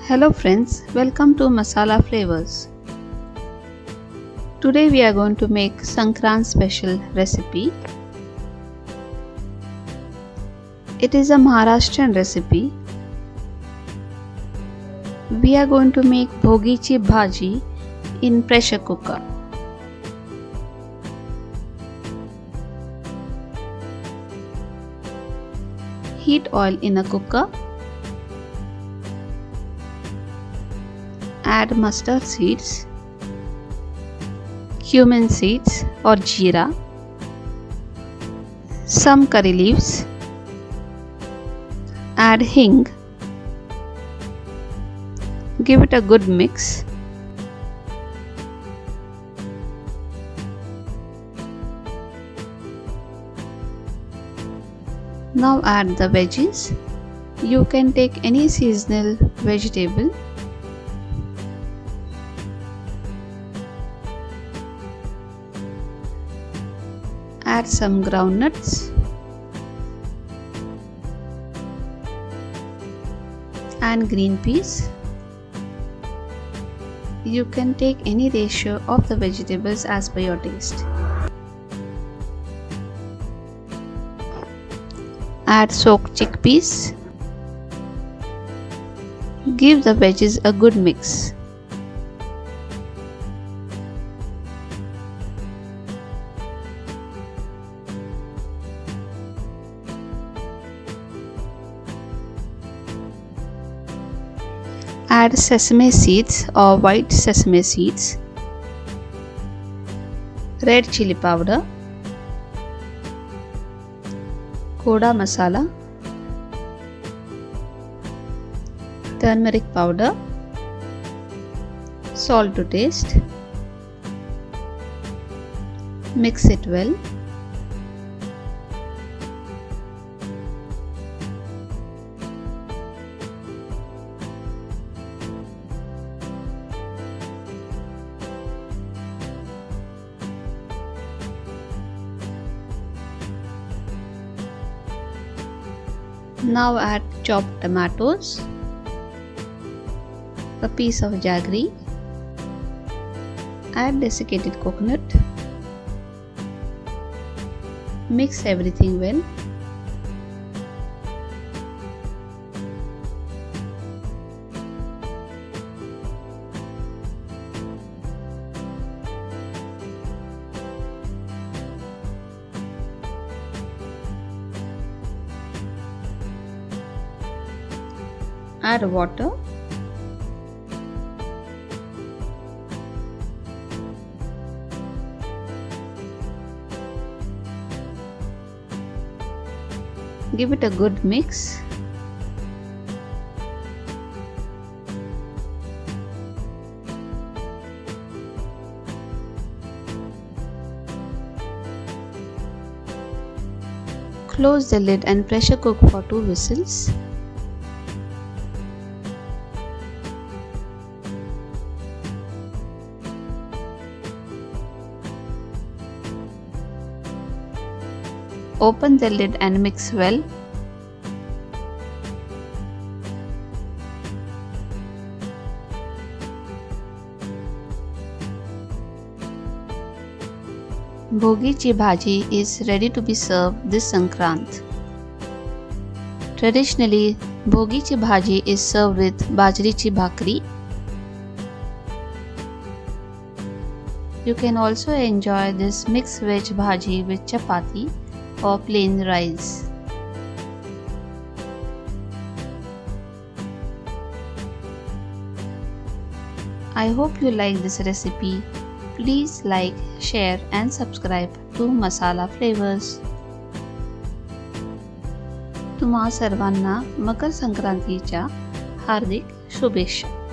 Hello friends, welcome to MassalaFlavors. Today we are going to make Sankrant Special recipe. It is a Maharashtrian recipe. We are going to make bhogichibhaji in pressure cooker. Heat oil in a cooker. Add mustard seeds, cumin seeds or jeera, some curry leaves, add hing, give it a good mix. Now add the veggies. You can take any seasonal vegetable. Add some groundnuts and green peas. You can take any ratio of the vegetables as per your taste. Add soaked chickpeas. Give the veggies a good mix. Add sesame seeds or white sesame seeds, red chili powder, koda masala, turmeric powder, salt to taste. Mix it well. Now add chopped tomatoes, a piece of jaggery, add desiccated coconut, mix everything well. Add water. Give it a good mix. Close the lid and pressure cook for 2 whistles. Open the lid and mix well. Bhogichibhaji is ready to be served this Sankrant. Traditionally, bhogichibhaji is served with bajrichi bhakri. You can also enjoy this mixveg bhaji with chapati or plain rice. I hope you like this recipe. Please like, share and subscribe to MassalaFlavors. तुम्हा सर्वांना मकर संक्रांतीच्या हार्दिक शुभेच्छा.